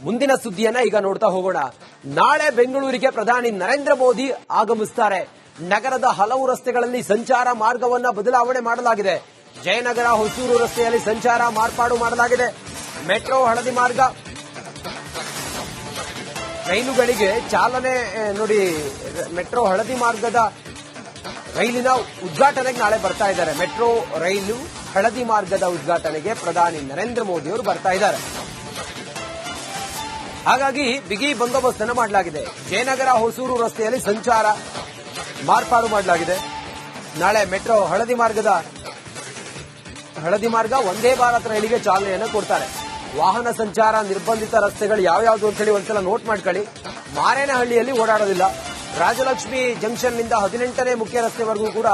ಮುಂದಿನ ಸುದ್ದಿಯನ್ನ ಈಗ ನೋಡ್ತಾ ಹೋಗೋಣ. ನಾಳೆ ಬೆಂಗಳೂರಿಗೆ ಪ್ರಧಾನಿ ನರೇಂದ್ರ ಮೋದಿ ಆಗಮಿಸುತ್ತಾರೆ. ನಗರದ ಹಲವು ರಸ್ತೆಗಳಲ್ಲಿ ಸಂಚಾರ ಮಾರ್ಗವನ್ನ ಬದಲಾವಣೆ ಮಾಡಲಾಗಿದೆ. ಜಯನಗರ ಹೊಸೂರು ರಸ್ತೆಯಲ್ಲಿ ಸಂಚಾರ ಮಾರ್ಪಾಡು ಮಾಡಲಾಗಿದೆ. ಮೆಟ್ರೋ ಹಳದಿ ಮಾರ್ಗ ರೈಲುಗಳಿಗೆ ಚಾಲನೆ ನೋಡಿ. ಮೆಟ್ರೋ ಹಳದಿ ಮಾರ್ಗದ ರೈಲಿನ ಉದ್ಘಾಟನೆಗೆ ನಾಳೆ ಬರ್ತಾ ಇದ್ದಾರೆ. ಮೆಟ್ರೋ ರೈಲು ಹಳದಿ ಮಾರ್ಗದ ಉದ್ಘಾಟನೆಗೆ ಪ್ರಧಾನಿ ನರೇಂದ್ರ ಮೋದಿ ಅವರು ಬರ್ತಾ ಇದ್ದಾರೆ. ಹಾಗಾಗಿ ಬಿಗಿ ಬಂದೋಬಸ್ತ್ ಅನ್ನು ಮಾಡಲಾಗಿದೆ. ಜಯನಗರ ಹೊಸೂರು ರಸ್ತೆಯಲ್ಲಿ ಸಂಚಾರ ಮಾರ್ಪಾಡು ಮಾಡಲಾಗಿದೆ. ನಾಳೆ ಮೆಟ್ರೋ ಹಳದಿ ಮಾರ್ಗ ಒಂದೇ ಭಾರತ್ ರೈಲಿಗೆ ಚಾಲನೆಯನ್ನು ಕೊಡ್ತಾರೆ. ವಾಹನ ಸಂಚಾರ ನಿರ್ಬಂಧಿತ ರಸ್ತೆಗಳು ಯಾವ್ಯಾವುದು ಅಂತ ಹೇಳಿ ಒಂದ್ಸಲ ನೋಟ್ ಮಾಡ್ಕೊಳ್ಳಿ. ಮಾರೇನಹಳ್ಳಿಯಲ್ಲಿ ಓಡಾಡೋದಿಲ್ಲ. ರಾಜಲಕ್ಷ್ಮಿ ಜಂಕ್ಷನ್ ನಿಂದ 18ನೇ ಮುಖ್ಯ ರಸ್ತೆವರೆಗೂ ಕೂಡ,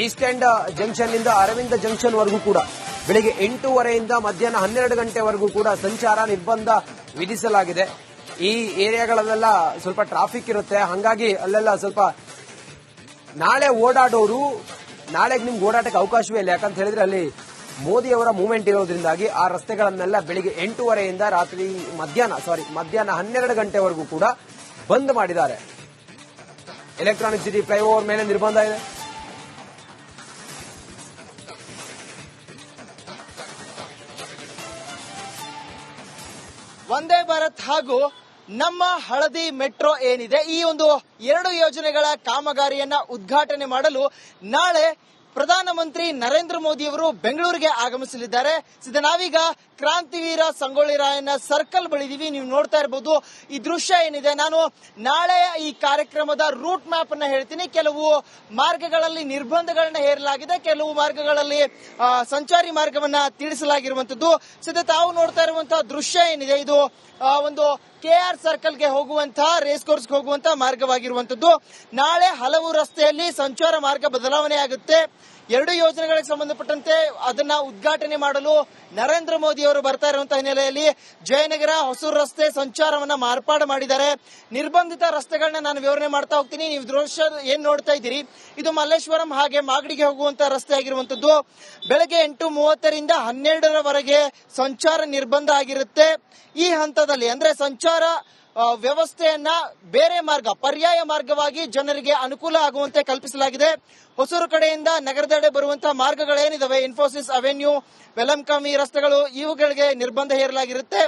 ಈಸ್ಟ್ ಎಂಡ್ ಜಂಕ್ಷನ್ ನಿಂದ ಅರವಿಂದ ಜಂಕ್ಷನ್ ವರೆಗೂ ಕೂಡ ಬೆಳಿಗ್ಗೆ 8:30ಯಿಂದ ಮಧ್ಯಾಹ್ನ 12 ಗಂಟೆವರೆಗೂ ಕೂಡ ಸಂಚಾರ ನಿರ್ಬಂಧ ವಿಧಿಸಲಾಗಿದೆ. ಈ ಏರಿಯಾಗಳಲ್ಲೆಲ್ಲ ಸ್ವಲ್ಪ ಟ್ರಾಫಿಕ್ ಇರುತ್ತೆ. ಹಾಗಾಗಿ ಅಲ್ಲೆಲ್ಲ ಸ್ವಲ್ಪ ನಾಳೆ ಓಡಾಡೋರು ನಾಳೆಗೆ ನಿಮ್ಗೆ ಓಡಾಟಕ್ಕೆ ಅವಕಾಶವೇ ಇಲ್ಲ. ಯಾಕಂತ ಹೇಳಿದ್ರೆ ಅಲ್ಲಿ ಮೋದಿ ಅವರ ಮೂವ್ಮೆಂಟ್ ಇರೋದ್ರಿಂದಾಗಿ ಆ ರಸ್ತೆಗಳನ್ನೆಲ್ಲ ಬೆಳಿಗ್ಗೆ 8:30ಯಿಂದ ಮಧ್ಯಾಹ್ನ 12 ಗಂಟೆವರೆಗೂ ಕೂಡ ಬಂದ್ ಮಾಡಿದ್ದಾರೆ. ಎಲೆಕ್ಟ್ರಾನಿಕ್ ಸಿಟಿ ಫ್ಲೈಓವರ್ ಮೇಲೆ ನಿರ್ಬಂಧ ಇದೆ. ವಂದೇ ಭಾರತ್ ಹಾಗೂ ನಮ್ಮ ಹಳದಿ ಮೆಟ್ರೋ ಏನಿದೆ, ಈ ಒಂದು 2 ಯೋಜನೆಗಳ ಕಾಮಗಾರಿಯನ್ನ ಉದ್ಘಾಟನೆ ಮಾಡಲು ನಾಳೆ ಪ್ರಧಾನಮಂತ್ರಿ ನರೇಂದ್ರ ಮೋದಿ ಅವರು ಬೆಂಗಳೂರಿಗೆ ಆಗಮಿಸಲಿದ್ದಾರೆ. ನಾವೀಗ ಕ್ರಾಂತಿವೀರ ಸಂಗೊಳ್ಳಿ ರಾಯಣ್ಣ ಸರ್ಕಲ್ ಬಳಿ ಇದೀವಿ. ನೀವು ನೋಡ್ತಾ ಇರಬಹುದು ಈ ದೃಶ್ಯ ಏನಿದೆ. ನಾನು ನಾಳೆ ಈ ಕಾರ್ಯಕ್ರಮದ ರೂಟ್ ಮ್ಯಾಪ್ ಅನ್ನ ಹೇಳ್ತೀನಿ. ಕೆಲವು ಮಾರ್ಗಗಳಲ್ಲಿ ನಿರ್ಬಂಧಗಳನ್ನ ಹೇರಲಾಗಿದೆ, ಕೆಲವು ಮಾರ್ಗಗಳಲ್ಲಿ ಸಂಚಾರಿ ಮಾರ್ಗವನ್ನ ತಿಳಿಸಲಾಗಿರುವಂತದ್ದು. ತಾವು ನೋಡ್ತಾ ಇರುವಂತಹ ದೃಶ್ಯ ಏನಿದೆ, ಇದು ಒಂದು KR ಸರ್ಕಲ್ಗೆ ಹೋಗುವಂತಹ ರೇಸ್ ಕೋರ್ಸ್ಗೆ ಹೋಗುವಂತಹ ಮಾರ್ಗವಾಗಿರುವಂತದ್ದು. ನಾಳೆ ಹಲವು ರಸ್ತೆಯಲ್ಲಿ ಸಂಚಾರ ಮಾರ್ಗ ಬದಲಾವಣೆ ಆಗುತ್ತೆ. 2 ಯೋಜನೆಗಳಿಗೆ ಸಂಬಂಧಪಟ್ಟಂತೆ ಅದನ್ನ ಉದ್ಘಾಟನೆ ಮಾಡಲು ನರೇಂದ್ರ ಮೋದಿ ಅವರು ಬರ್ತಾ ಇರುವಂತಹ ಹಿನ್ನೆಲೆಯಲ್ಲಿ ಜಯನಗರ ಹೊಸೂರು ರಸ್ತೆ ಸಂಚಾರವನ್ನ ಮಾರ್ಪಾಡು ಮಾಡಿದ್ದಾರೆ. ನಿರ್ಬಂಧಿತ ರಸ್ತೆಗಳನ್ನ ನಾನು ವಿವರಣೆ ಮಾಡ್ತಾ ಹೋಗ್ತೀನಿ. ನೀವು ದೃಶ್ಯ ಏನ್ ನೋಡ್ತಾ ಇದ್ದೀರಿ, ಇದು ಮಲ್ಲೇಶ್ವರಂ ಹಾಗೆ ಮಾಗಡಿಗೆ ಹೋಗುವಂತಹ ರಸ್ತೆ ಆಗಿರುವಂತದ್ದು. ಬೆಳಗ್ಗೆ 8:30ರಿಂದ 12ರವರೆಗೆ ಸಂಚಾರ ನಿರ್ಬಂಧ ಆಗಿರುತ್ತೆ. ಈ ಹಂತದಲ್ಲಿ ಅಂದ್ರೆ ಸಂಚಾರ ವ್ಯವಸ್ಥೆಯನ್ನ ಬೇರೆ ಮಾರ್ಗ, ಪರ್ಯಾಯ ಮಾರ್ಗವಾಗಿ ಜನರಿಗೆ ಅನುಕೂಲ ಆಗುವಂತೆ ಕಲ್ಪಿಸಲಾಗಿದೆ. ಹೊಸೂರು ಕಡೆಯಿಂದ ನಗರದೆಡೆ ಬರುವಂತಹ ಮಾರ್ಗಗಳೇನಿದಾವೆ, ಇನ್ಫೋಸಿಸ್ ಅವೆನ್ಯೂ, ವೆಲಂಕಮ್ಮಿ ರಸ್ತೆಗಳು, ಇವುಗಳಿಗೆ ನಿರ್ಬಂಧ ಹೇರಲಾಗಿರುತ್ತೆ.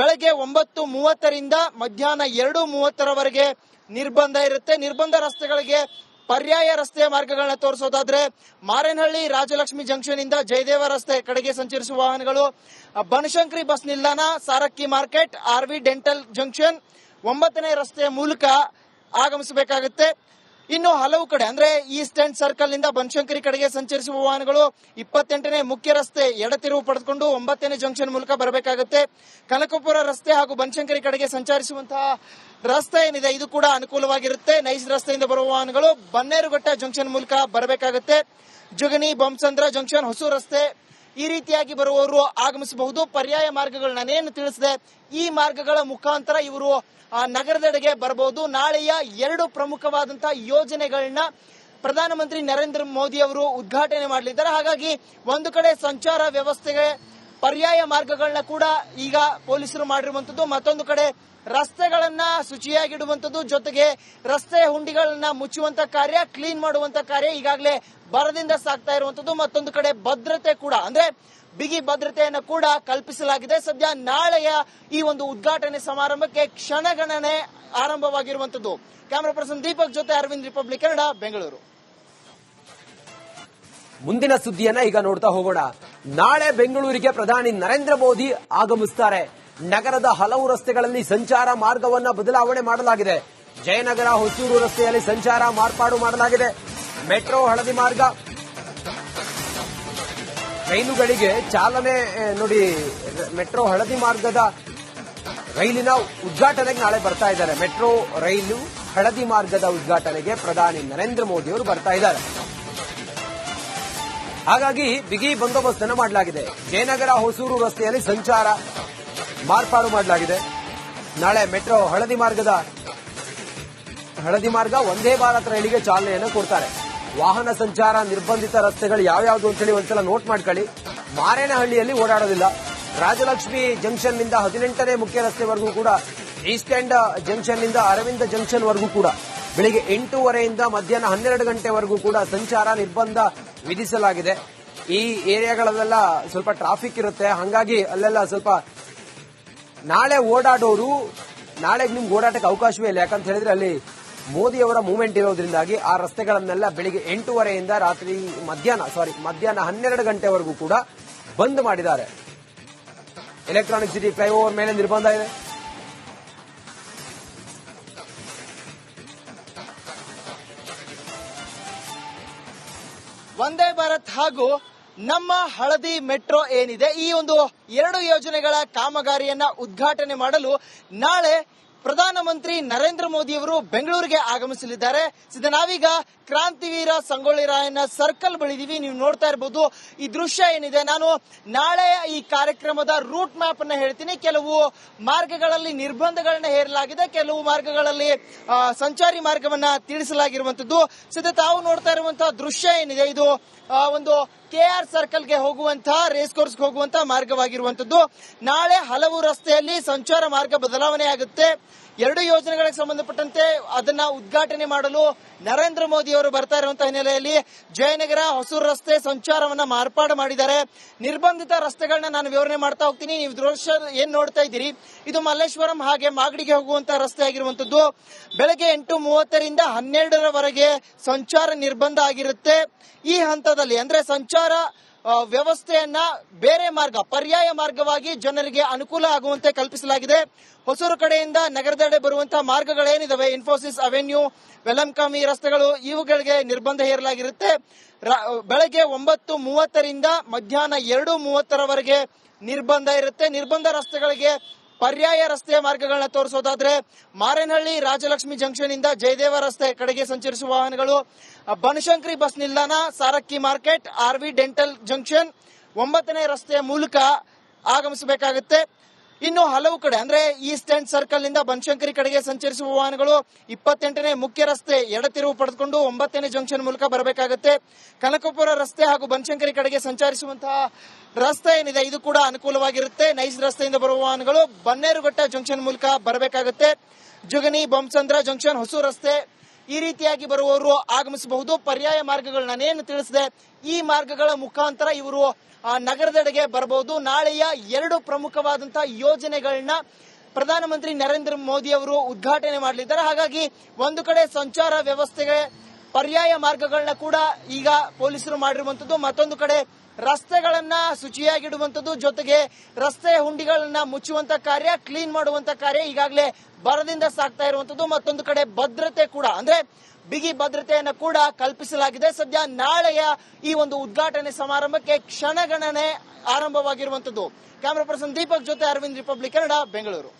ಬೆಳಗ್ಗೆ 9:30ರಿಂದ ಮಧ್ಯಾಹ್ನ 2:30ರವರೆಗೆ ನಿರ್ಬಂಧ ಇರುತ್ತೆ. ನಿರ್ಬಂಧ ರಸ್ತೆಗಳಿಗೆ ಪರ್ಯಾಯ ರಸ್ತೆಯ ಮಾರ್ಗಗಳನ್ನ ತೋರಿಸೋದಾದ್ರೆ, ಮಾರೇನಹಳ್ಳಿ ರಾಜಲಕ್ಷ್ಮಿ ಜಂಕ್ಷನ್ ಇಂದ ಜಯದೇವ ರಸ್ತೆ ಕಡೆಗೆ ಸಂಚರಿಸುವ ವಾಹನಗಳು, ಬನಶಂಕರಿ ಬಸ್ ನಿಲ್ದಾಣ, Sarakki market, RV dental junction 9ನೇ ರಸ್ತೆಯ ಮೂಲಕ ಆಗಮಿಸಬೇಕಾಗುತ್ತೆ. ಇನ್ನು ಹಲವು ಕಡೆ ಅಂದ್ರೆ ಈಸ್ಟ್ ಎಂಡ್ ಸರ್ಕಲ್ ನಿಂದ ಬನಶಂಕರಿ ಕಡೆಗೆ ಸಂಚರಿಸುವ ವಾಹನಗಳು 28ನೇ ಮುಖ್ಯ ರಸ್ತೆ ಎಡತಿರುವು ಪಡೆದುಕೊಂಡು 9ನೇ ಜಂಕ್ಷನ್ ಮೂಲಕ ಬರಬೇಕಾಗುತ್ತೆ. ಕನಕಪುರ ರಸ್ತೆ ಹಾಗೂ ಬನಶಂಕರಿ ಕಡೆಗೆ ಸಂಚರಿಸುವಂತಹ ರಸ್ತೆ ಏನಿದೆ, ಇದು ಕೂಡ ಅನುಕೂಲವಾಗಿರುತ್ತೆ. ನೈಸ್ ರಸ್ತೆಯಿಂದ ಬರುವ ವಾಹನಗಳು ಬನ್ನೇರುಘಟ್ಟ ಜಂಕ್ಷನ್ ಮೂಲಕ ಬರಬೇಕಾಗುತ್ತೆ. ಜುಗನಿ, ಬೊಮ್ಮಸಂದ್ರ ಜಂಕ್ಷನ್, ಹೊಸೂರು ರಸ್ತೆ ಈ ರೀತಿಯಾಗಿ ಬರುವವರು ಆಗಮಿಸಬಹುದು. ಪರ್ಯಾಯ ಮಾರ್ಗಗಳು ನಾನೇನು ತಿಳಿಸಿದೆ, ಈ ಮಾರ್ಗಗಳ ಮುಖಾಂತರ ಇವರು ನಗರದೆಡೆಗೆ ಬರಬಹುದು. ನಾಳೆಯ 2 ಪ್ರಮುಖವಾದಂತಹ ಯೋಜನೆಗಳನ್ನ ಪ್ರಧಾನಮಂತ್ರಿ ನರೇಂದ್ರ ಮೋದಿ ಅವರು ಉದ್ಘಾಟನೆ ಮಾಡಲಿದ್ದಾರೆ. ಹಾಗಾಗಿ ಒಂದು ಕಡೆ ಸಂಚಾರ ವ್ಯವಸ್ಥೆಗೆ ಪರ್ಯಾಯ ಮಾರ್ಗಗಳನ್ನ ಕೂಡ ಈಗ ಪೊಲೀಸರು ಮಾಡಿರುವಂತದ್ದು, ಮತ್ತೊಂದು ಕಡೆ ರಸ್ತೆಗಳನ್ನ ಶುಚಿಯಾಗಿಡುವಂತದ್ದು, ಜೊತೆಗೆ ರಸ್ತೆ ಹುಂಡಿಗಳನ್ನ ಮುಚ್ಚುವಂತ ಕಾರ್ಯ, ಕ್ಲೀನ್ ಮಾಡುವಂತ ಕಾರ್ಯ ಈಗಾಗಲೇ ಭರದಿಂದ ಸಾಗ್ತಾ ಇರುವಂತದ್ದು. ಮತ್ತೊಂದು ಕಡೆ ಭದ್ರತೆ ಕೂಡ ಅಂದ್ರೆ ಬಿಗಿ ಭದ್ರತೆಯನ್ನು ಕೂಡ ಕಲ್ಪಿಸಲಾಗಿದೆ. ಸದ್ಯ ನಾಳೆಯ ಈ ಒಂದು ಉದ್ಘಾಟನೆ ಸಮಾರಂಭಕ್ಕೆ ಕ್ಷಣಗಣನೆ ಆರಂಭವಾಗಿರುವಂತದ್ದು. ಕ್ಯಾಮರಾ ಪರ್ಸನ್ ದೀಪಕ್ ಜೊತೆ ಅರವಿಂದ್, ರಿಪಬ್ಲಿಕ್ ಕನ್ನಡ, ಬೆಂಗಳೂರು. ಮುಂದಿನ ಸುದ್ದಿಯನ್ನ ಈಗ ನೋಡ್ತಾ ಹೋಗೋಣ. ನಾಳೆ ಬೆಂಗಳೂರಿಗೆ ಪ್ರಧಾನಿ ನರೇಂದ್ರ ಮೋದಿ ಆಗಮಿಸುತ್ತಾರೆ. ನಗರದ ಹಲವು ರಸ್ತೆಗಳಲ್ಲಿ ಸಂಚಾರ ಮಾರ್ಗವನ್ನ ಬದಲಾವಣೆ ಮಾಡಲಾಗಿದೆ. ಜಯನಗರ ಹೊಸೂರು ರಸ್ತೆಯಲ್ಲಿ ಸಂಚಾರ ಮಾರ್ಪಾಡು ಮಾಡಲಾಗಿದೆ. ಮೆಟ್ರೋ ಹಳದಿ ಮಾರ್ಗ ರೈಲುಗಳಿಗೆ ಚಾಲನೆ ನೋಡಿ. ಮೆಟ್ರೋ ಹಳದಿ ಮಾರ್ಗದ ರೈಲಿನ ಉದ್ಘಾಟನೆಗೆ ನಾಳೆ ಬರ್ತಾ ಇದ್ದಾರೆ. ಮೆಟ್ರೋ ರೈಲು ಹಳದಿ ಮಾರ್ಗದ ಉದ್ಘಾಟನೆಗೆ ಪ್ರಧಾನಿ ನರೇಂದ್ರ ಮೋದಿ ಅವರು ಬರ್ತಾ ಇದ್ದಾರೆ. ಹಾಗಾಗಿ ಬಿಗಿ ಬಂದೋಬಸ್ತ್ ಅನ್ನು ಮಾಡಲಾಗಿದೆ. ಜಯನಗರ ಹೊಸೂರು ರಸ್ತೆಯಲ್ಲಿ ಸಂಚಾರ ಮಾರ್ಪಾಡು ಮಾಡಲಾಗಿದೆ. ನಾಳೆ ಮೆಟ್ರೋ ಹಳದಿ ಮಾರ್ಗ ಒಂದೇ ಭಾರತ್ ರೈಲಿಗೆ ಚಾಲನೆಯನ್ನು ಕೊಡ್ತಾರೆ. ವಾಹನ ಸಂಚಾರ ನಿರ್ಬಂಧಿತ ರಸ್ತೆಗಳು ಯಾವ್ಯಾವುದು ಅಂತ ಹೇಳಿ ಒಂದ್ಸಲ ನೋಟ್ ಮಾಡ್ಕೊಳ್ಳಿ. ಮಾರೇನಹಳ್ಳಿಯಲ್ಲಿ ಓಡಾಡೋದಿಲ್ಲ. ರಾಜಲಕ್ಷ್ಮಿ ಜಂಕ್ಷನ್ ನಿಂದ 18ನೇ ಮುಖ್ಯ ರಸ್ತೆವರೆಗೂ ಕೂಡ, ಈಸ್ಟ್ ಎಂಡ್ ಜಂಕ್ಷನ್ ನಿಂದ ಅರವಿಂದ ಜಂಕ್ಷನ್ ವರೆಗೂ ಕೂಡ ಬೆಳಿಗ್ಗೆ 8:30ಯಿಂದ ಮಧ್ಯಾಹ್ನ 12 ಗಂಟೆವರೆಗೂ ಕೂಡ ಸಂಚಾರ ನಿರ್ಬಂಧ ವಿಧಿಸಲಾಗಿದೆ. ಈ ಏರಿಯಾಗಳಲ್ಲೆಲ್ಲ ಸ್ವಲ್ಪ ಟ್ರಾಫಿಕ್ ಇರುತ್ತೆ, ಹಾಗಾಗಿ ಅಲ್ಲೆಲ್ಲ ಸ್ವಲ್ಪ ನಾಳೆ ಓಡಾಡೋರು ನಾಳೆಗೆ ನಿಮ್ಗೆ ಓಡಾಟಕ್ಕೆ ಅವಕಾಶವೇ ಇಲ್ಲ. ಯಾಕಂತ ಹೇಳಿದ್ರೆ ಅಲ್ಲಿ ಮೋದಿಯವರ ಮೂವ್ಮೆಂಟ್ ಇರೋದ್ರಿಂದಾಗಿ ಆ ರಸ್ತೆಗಳನ್ನೆಲ್ಲ ಬೆಳಿಗ್ಗೆ 8:30ಯಿಂದ ಮಧ್ಯಾಹ್ನ 12 ಗಂಟೆವರೆಗೂ ಕೂಡ ಬಂದ್ ಮಾಡಿದ್ದಾರೆ. ಎಲೆಕ್ಟ್ರಾನಿಕ್ ಸಿಟಿ ಫ್ಲೈಓವರ್ ಮೇಲೆ ನಿರ್ಬಂಧ ಇದೆ. ವಂದೇ ಭಾರತ್ ಹಾಗೂ ನಮ್ಮ ಹಳದಿ ಮೆಟ್ರೋ ಏನಿದೆ, ಈ ಒಂದು 2 ಯೋಜನೆಗಳ ಕಾಮಗಾರಿಯನ್ನ ಉದ್ಘಾಟನೆ ಮಾಡಲು ನಾಳೆ ಪ್ರಧಾನಮಂತ್ರಿ ನರೇಂದ್ರ ಮೋದಿ ಅವರು ಬೆಂಗಳೂರಿಗೆ ಆಗಮಿಸಲಿದ್ದಾರೆ. ನಾವೀಗ ಕ್ರಾಂತಿವೀರ ಸಂಗೊಳ್ಳಿ ರಾಯಣ್ಣ ಸರ್ಕಲ್ ಬಳಿ ಇದೀವಿ. ನೀವು ನೋಡ್ತಾ ಇರಬಹುದು ಈ ದೃಶ್ಯ ಏನಿದೆ. ನಾನು ನಾಳೆ ಈ ಕಾರ್ಯಕ್ರಮದ ರೂಟ್ ಮ್ಯಾಪ್ ಅನ್ನ ಹೇಳ್ತೀನಿ. ಕೆಲವು ಮಾರ್ಗಗಳಲ್ಲಿ ನಿರ್ಬಂಧಗಳನ್ನ ಹೇರಲಾಗಿದೆ, ಕೆಲವು ಮಾರ್ಗಗಳಲ್ಲಿ ಸಂಚಾರಿ ಮಾರ್ಗವನ್ನ ತಿಳಿಸಲಾಗಿರುವಂತದ್ದು. ತಾವು ನೋಡ್ತಾ ಇರುವಂತಹ ದೃಶ್ಯ ಏನಿದೆ, ಇದು ಒಂದು KR ಸರ್ಕಲ್ಗೆ ಹೋಗುವಂತಹ, ರೇಸ್ ಕೋರ್ಸ್ಗೆ ಹೋಗುವಂತಹ ಮಾರ್ಗವಾಗಿರುವಂತದ್ದು. ನಾಳೆ ಹಲವು ರಸ್ತೆಯಲ್ಲಿ ಸಂಚಾರ ಮಾರ್ಗ ಬದಲಾವಣೆ ಆಗುತ್ತೆ. 2 ಯೋಜನೆಗಳಿಗೆ ಸಂಬಂಧಪಟ್ಟಂತೆ ಅದನ್ನ ಉದ್ಘಾಟನೆ ಮಾಡಲು ನರೇಂದ್ರ ಮೋದಿ ಅವರು ಬರ್ತಾ ಇರುವಂತಹ ಹಿನ್ನೆಲೆಯಲ್ಲಿ ಜಯನಗರ ಹೊಸೂರು ರಸ್ತೆ ಸಂಚಾರವನ್ನ ಮಾರ್ಪಾಡು ಮಾಡಿದ್ದಾರೆ. ನಿರ್ಬಂಧಿತ ರಸ್ತೆಗಳನ್ನ ನಾನು ವಿವರಣೆ ಮಾಡ್ತಾ ಹೋಗ್ತೀನಿ. ನೀವು ದೃಶ್ಯ ಏನ್ ನೋಡ್ತಾ ಇದ್ದೀರಿ, ಇದು ಮಲ್ಲೇಶ್ವರಂ ಹಾಗೆ ಮಾಗಡಿಗೆ ಹೋಗುವಂತಹ ರಸ್ತೆ ಆಗಿರುವಂತದ್ದು. ಬೆಳಗ್ಗೆ 8:30ರಿಂದ 12ರವರೆಗೆ ಸಂಚಾರ ನಿರ್ಬಂಧ ಆಗಿರುತ್ತೆ. ಈ ಹಂತದಲ್ಲಿ ಅಂದ್ರೆ ಸಂಚಾರ ವ್ಯವಸ್ಥೆಯನ್ನ ಬೇರೆ ಮಾರ್ಗ, ಪರ್ಯಾಯ ಮಾರ್ಗವಾಗಿ ಜನರಿಗೆ ಅನುಕೂಲ ಆಗುವಂತೆ ಕಲ್ಪಿಸಲಾಗಿದೆ. ಹೊಸೂರು ಕಡೆಯಿಂದ ನಗರದೆಡೆ ಬರುವಂತಹ ಮಾರ್ಗಗಳೇನಿದಾವೆ, ಇನ್ಫೋಸಿಸ್ ಅವೆನ್ಯೂ, ವೆಲಂಕಮಿ ರಸ್ತೆಗಳು, ಇವುಗಳಿಗೆ ನಿರ್ಬಂಧ ಹೇರಲಾಗಿರುತ್ತೆ. ಬೆಳಗ್ಗೆ 9:30ರಿಂದ ಮಧ್ಯಾಹ್ನ 2:30ರವರೆಗೆ ನಿರ್ಬಂಧ ಇರುತ್ತೆ. ನಿರ್ಬಂಧ ರಸ್ತೆಗಳಿಗೆ ಪರ್ಯಾಯ ರಸ್ತೆಯ ಮಾರ್ಗಗಳನ್ನ ತೋರಿಸೋದಾದ್ರೆ ಮಾರೇನಹಳ್ಳಿ ರಾಜಲಕ್ಷ್ಮಿ ಜಂಕ್ಷನ್ ಇಂದ ಜಯದೇವ ರಸ್ತೆ ಕಡೆಗೆ ಸಂಚರಿಸುವ ವಾಹನಗಳು, ಬನಶಂಕರಿ ಬಸ್ ನಿಲ್ದಾಣ, Sarakki market, RV dental junction 9ನೇ ರಸ್ತೆಯ ಮೂಲಕ ಆಗಮಿಸಬೇಕಾಗುತ್ತೆ. ಇನ್ನು ಹಲವು ಕಡೆ ಅಂದ್ರೆ ಈಸ್ಟ್ ಎಂಡ್ ಸರ್ಕಲ್ ನಿಂದ ಬನಶಂಕರಿ ಕಡೆಗೆ ಸಂಚರಿಸುವ ವಾಹನಗಳು 28ನೇ ಮುಖ್ಯ ರಸ್ತೆ ಎಡತಿರುವು ಪಡೆದುಕೊಂಡು 9ನೇ ಜಂಕ್ಷನ್ ಮೂಲಕ ಬರಬೇಕಾಗುತ್ತೆ. ಕನಕಪುರ ರಸ್ತೆ ಹಾಗೂ ಬನಶಂಕರಿ ಕಡೆಗೆ ಸಂಚರಿಸುವಂತಹ ರಸ್ತೆ ಏನಿದೆ, ಇದು ಕೂಡ ಅನುಕೂಲವಾಗಿರುತ್ತೆ. ನೈಸ್ ರಸ್ತೆಯಿಂದ ಬರುವ ವಾಹನಗಳು ಬನ್ನೇರುಘಟ್ಟ ಜಂಕ್ಷನ್ ಮೂಲಕ ಬರಬೇಕಾಗುತ್ತೆ. ಜುಗನಿ, ಬೊಮ್ಮಸಂದ್ರ ಜಂಕ್ಷನ್, ಹೊಸೂರು ರಸ್ತೆ, ಈ ರೀತಿಯಾಗಿ ಬರುವವರು ಆಗಮಿಸಬಹುದು. ಪರ್ಯಾಯ ಮಾರ್ಗಗಳು ನಾನೇನು ತಿಳಿಸಿದೆ, ಈ ಮಾರ್ಗಗಳ ಮುಖಾಂತರ ಇವರು ನಗರದೆಡೆಗೆ ಬರಬಹುದು. ನಾಳೆಯ 2 ಪ್ರಮುಖವಾದಂತಹ ಯೋಜನೆಗಳನ್ನ ಪ್ರಧಾನಮಂತ್ರಿ ನರೇಂದ್ರ ಮೋದಿ ಅವರು ಉದ್ಘಾಟನೆ ಮಾಡಲಿದ್ದಾರೆ. ಹಾಗಾಗಿ ಒಂದು ಕಡೆ ಸಂಚಾರ ವ್ಯವಸ್ಥೆಗೆ ಪರ್ಯಾಯ ಮಾರ್ಗಗಳನ್ನ ಕೂಡ ಈಗ ಪೊಲೀಸರು ಮಾಡಿರುವಂತದ್ದು, ಮತ್ತೊಂದು ಕಡೆ ರಸ್ತೆಗಳನ್ನ ಶುಚಿಯಾಗಿಡುವಂತದ್ದು, ಜೊತೆಗೆ ರಸ್ತೆ ಹುಂಡಿಗಳನ್ನ ಮುಚ್ಚುವಂತ ಕಾರ್ಯ, ಕ್ಲೀನ್ ಮಾಡುವಂತ ಕಾರ್ಯ ಈಗಾಗಲೇ ಭರದಿಂದ ಸಾಗ್ತಾ ಇರುವಂತದ್ದು. ಮತ್ತೊಂದು ಕಡೆ ಭದ್ರತೆ ಕೂಡ ಅಂದ್ರೆ ಬಿಗಿ ಭದ್ರತೆಯನ್ನು ಕೂಡ ಕಲ್ಪಿಸಲಾಗಿದೆ. ಸದ್ಯ ನಾಳೆಯ ಈ ಒಂದು ಉದ್ಘಾಟನೆ ಸಮಾರಂಭಕ್ಕೆ ಕ್ಷಣಗಣನೆ ಆರಂಭವಾಗಿರುವಂತದ್ದು. ಕ್ಯಾಮರಾ ಪರ್ಸನ್ ದೀಪಕ್ ಜೊತೆ ಅರವಿಂದ್, ರಿಪಬ್ಲಿಕ್ ಕನ್ನಡ, ಬೆಂಗಳೂರು.